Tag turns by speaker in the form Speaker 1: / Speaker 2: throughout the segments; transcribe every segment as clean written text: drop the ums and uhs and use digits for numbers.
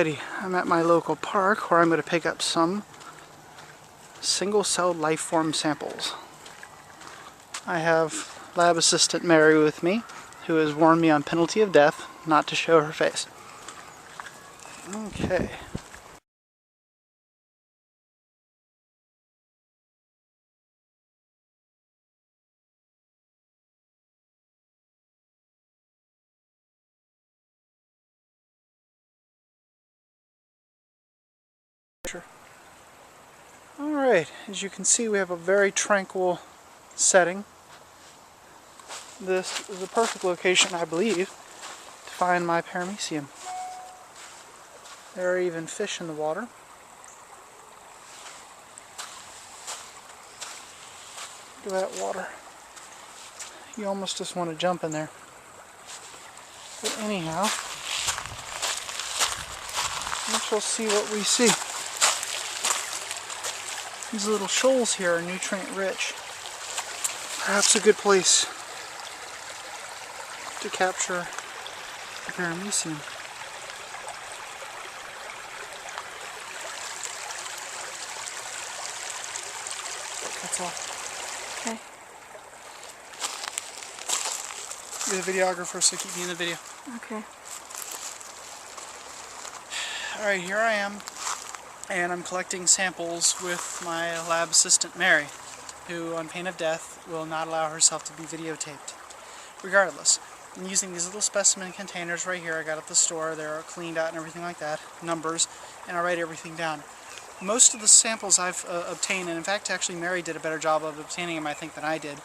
Speaker 1: Alrighty, I'm at my local park where I'm going to pick up some single-celled life form samples. I have lab assistant Mary with me, who has warned me on penalty of death not to show her face. Okay. Alright, as you can see we have a very tranquil setting. This is a perfect location, I believe, to find my paramecium. There are even fish in the water. Look at that water. You almost just want to jump in there. But anyhow, we shall see what we see. These little shoals here are nutrient rich. Perhaps a good place to capture the paramecium. That's all.
Speaker 2: Okay.
Speaker 1: You're the videographer, so keep me in the video.
Speaker 2: Okay.
Speaker 1: Alright, here I am, and I'm collecting samples with my lab assistant Mary, who on pain of death will not allow herself to be videotaped. Regardless, I'm using these little specimen containers right here I got at the store. They're cleaned out and everything like that, numbers, and I write everything down. Most of the samples I've obtained, and in fact actually Mary did a better job of obtaining them I think than I did,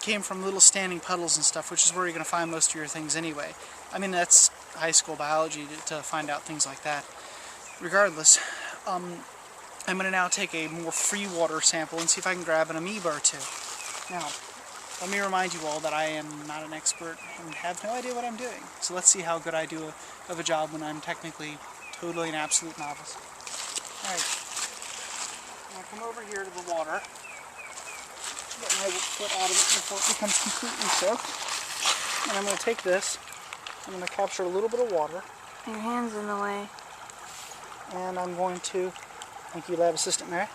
Speaker 1: came from little standing puddles and stuff, which is where you're going to find most of your things anyway. I mean, that's high school biology to find out things like that. Regardless, I'm going to now take a more free water sample and see if I can grab an amoeba or two. Now, let me remind you all that I am not an expert and have no idea what I'm doing. So let's see how good I do of a job when I'm technically totally an absolute novice. Alright, I'm going to come over here to the water, get my foot out of it before it becomes completely soaked. And I'm going to take this, I'm going to capture a little bit of water.
Speaker 2: Your hand's in the way.
Speaker 1: And I'm going to, thank you lab assistant Mary,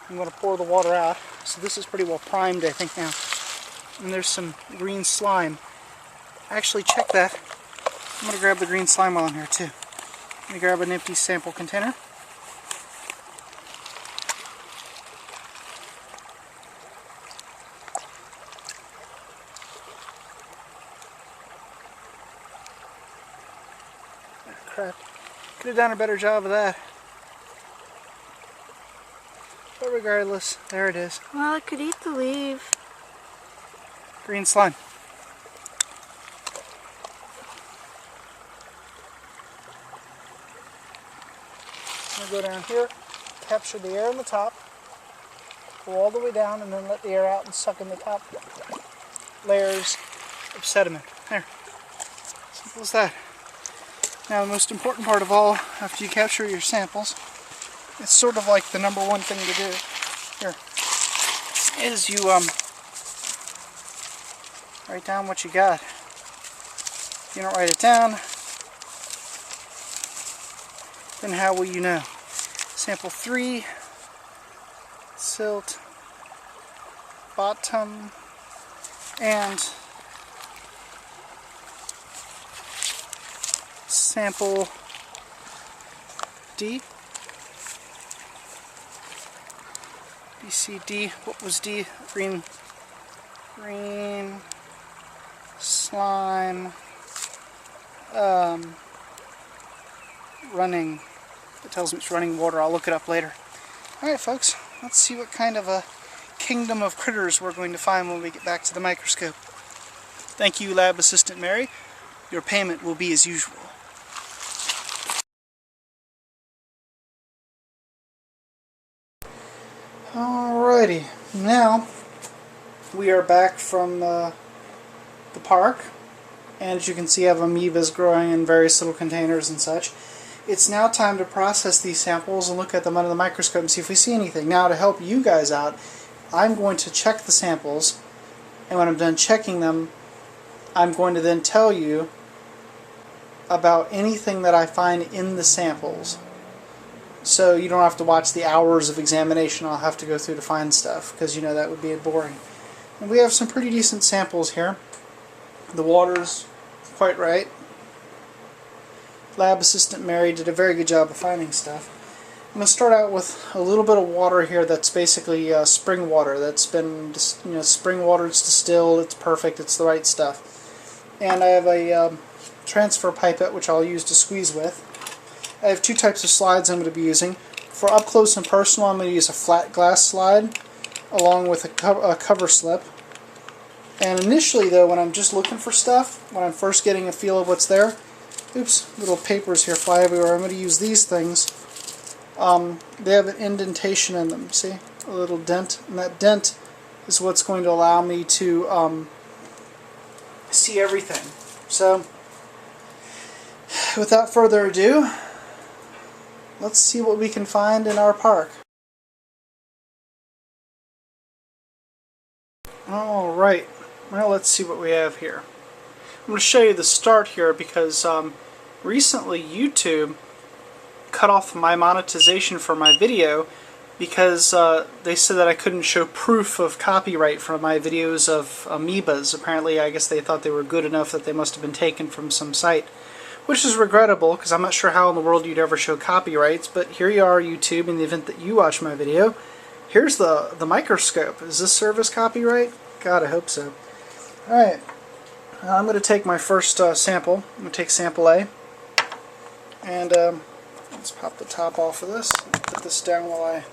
Speaker 1: I'm going to pour the water out. So this is pretty well primed I think now. And there's some green slime. Actually check that. I'm going to grab the green slime while I'm here too. Let me grab an empty sample container. Crap. Could have done a better job of that. But regardless, there it is.
Speaker 2: Well, it could eat the leaf.
Speaker 1: Green slime. I'm going to go down here, capture the air in the top, go all the way down, and then let the air out and suck in the top layers of sediment. There. Simple as that. Now the most important part of all, after you capture your samples, it's sort of like the number one thing to do here, is you write down what you got. If you don't write it down, then how will you know? Sample 3, silt, bottom, and sample D. BCD. What was D? Green slime. Running. It tells me it's running water. I'll look it up later. Alright folks, let's see what kind of a kingdom of critters we're going to find when we get back to the microscope. Thank you lab assistant Mary. Your payment will be as usual. Alrighty, now we are back from the park, and as you can see I have amoebas growing in various little containers and such. It's now time to process these samples and look at them under the microscope and see if we see anything. Now to help you guys out, I'm going to check the samples, and when I'm done checking them, I'm going to then tell you about anything that I find in the samples. So you don't have to watch the hours of examination I'll have to go through to find stuff, because you know that would be boring. And we have some pretty decent samples here. The water's quite right. Lab assistant Mary did a very good job of finding stuff. I'm going to start out with a little bit of water here that's basically spring water. That's been, spring water, it's distilled, it's perfect, it's the right stuff. And I have a transfer pipette which I'll use to squeeze with. I have two types of slides I'm going to be using. For up close and personal, I'm going to use a flat glass slide along with a cover slip. And initially though, when I'm just looking for stuff, when I'm first getting a feel of what's there, oops, little papers here fly everywhere, I'm going to use these things. They have an indentation in them, see? A little dent, and that dent is what's going to allow me to see everything. So, without further ado, let's see what we can find in our park. Alright, well, let's see what we have here. I'm going to show you the start here because recently YouTube cut off my monetization for my video because they said that I couldn't show proof of copyright for my videos of amoebas. Apparently, I guess they thought they were good enough that they must have been taken from some site. Which is regrettable, because I'm not sure how in the world you'd ever show copyrights, but here you are, YouTube, in the event that you watch my video. Here's the microscope. Does this serve as copyright? God, I hope so. Alright, I'm going to take my first sample. I'm going to take sample A, and let's pop the top off of this. Put this down while I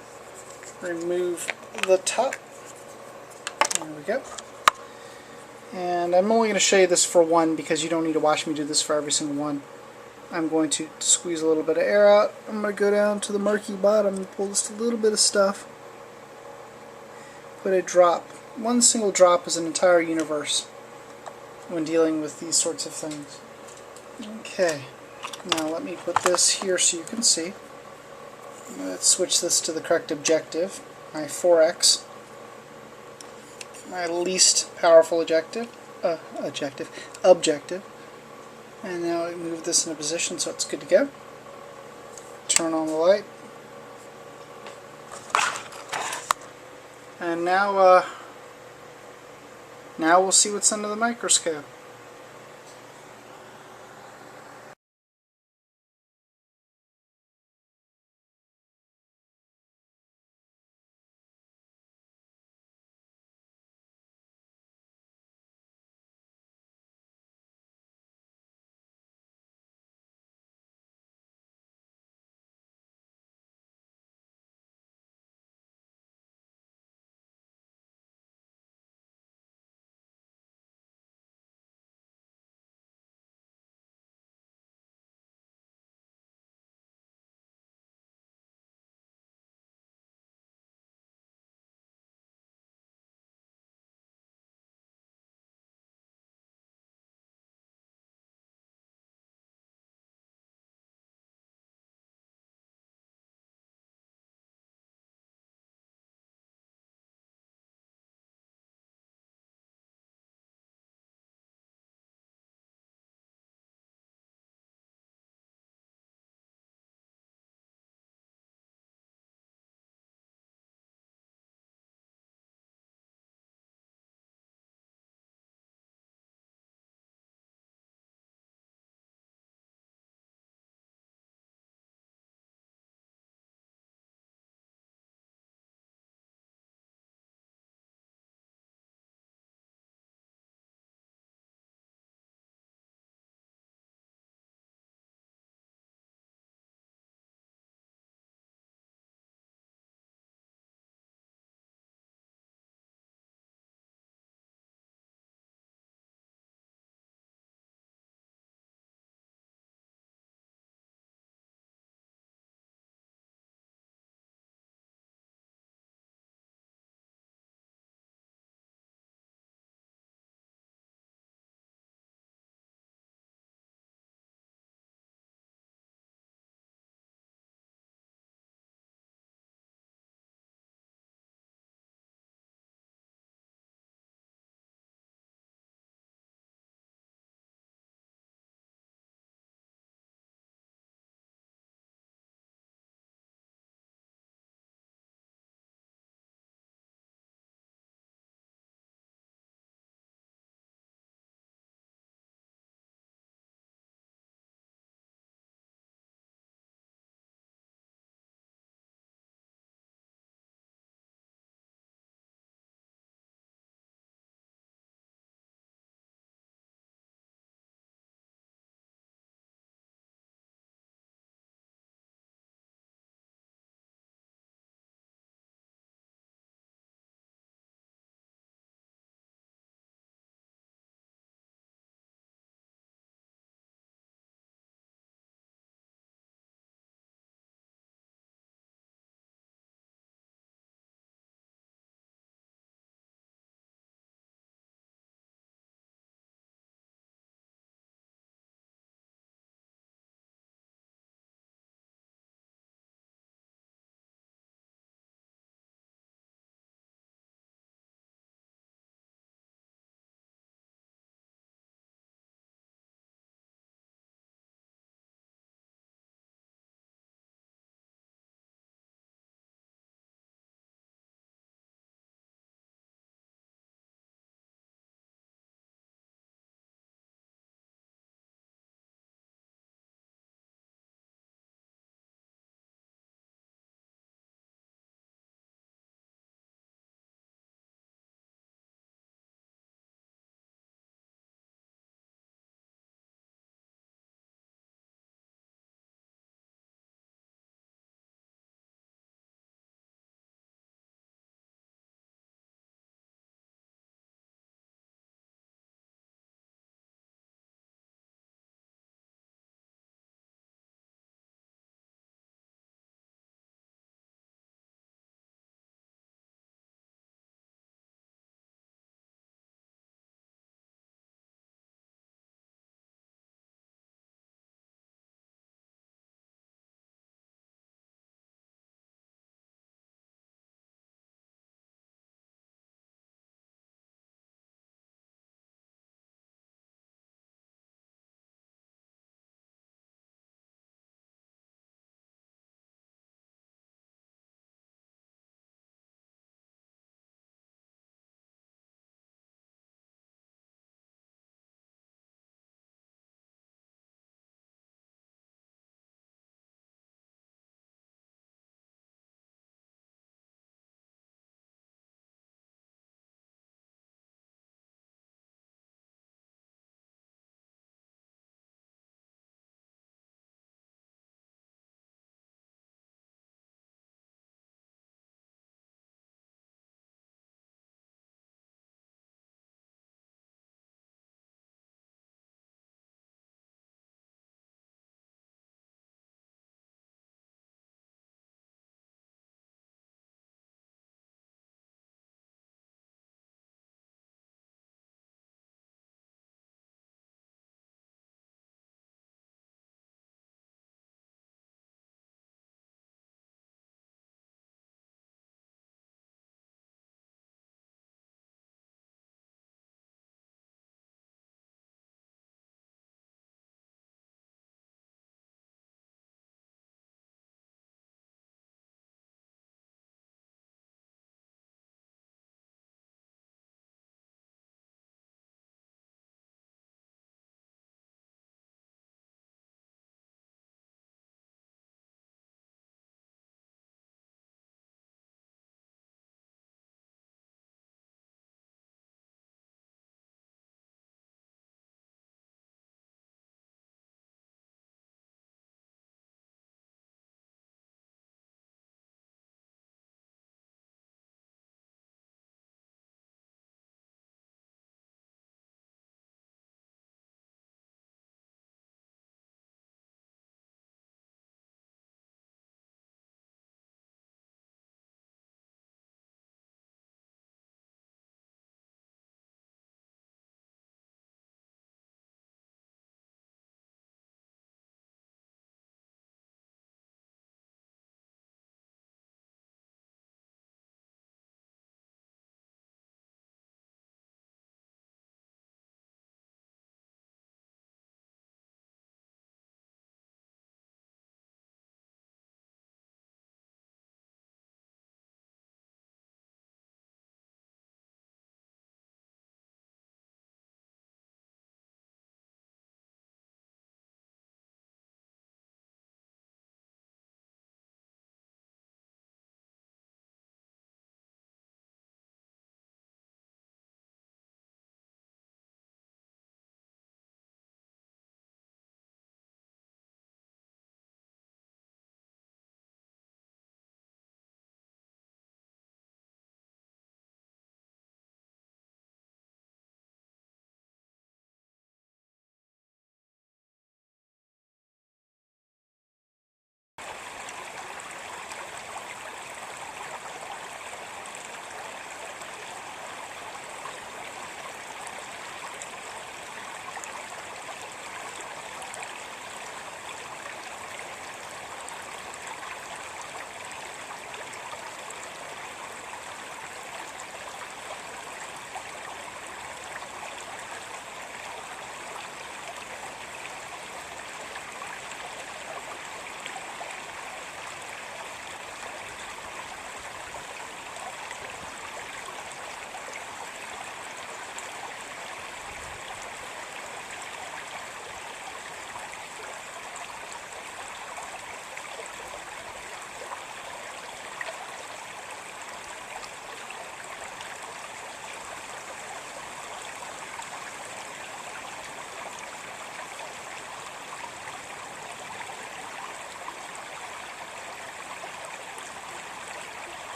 Speaker 1: remove the top. There we go. And I'm only going to show you this for one because you don't need to watch me do this for every single one. I'm going to squeeze a little bit of air out. I'm going to go down to the murky bottom and pull just a little bit of stuff. Put a drop. One single drop is an entire universe when dealing with these sorts of things. Okay, now let me put this here so you can see. Let's switch this to the correct objective, my 4x. My least powerful objective. And now I move this in a position so it's good to go. Turn on the light. And now we'll see what's under the microscope.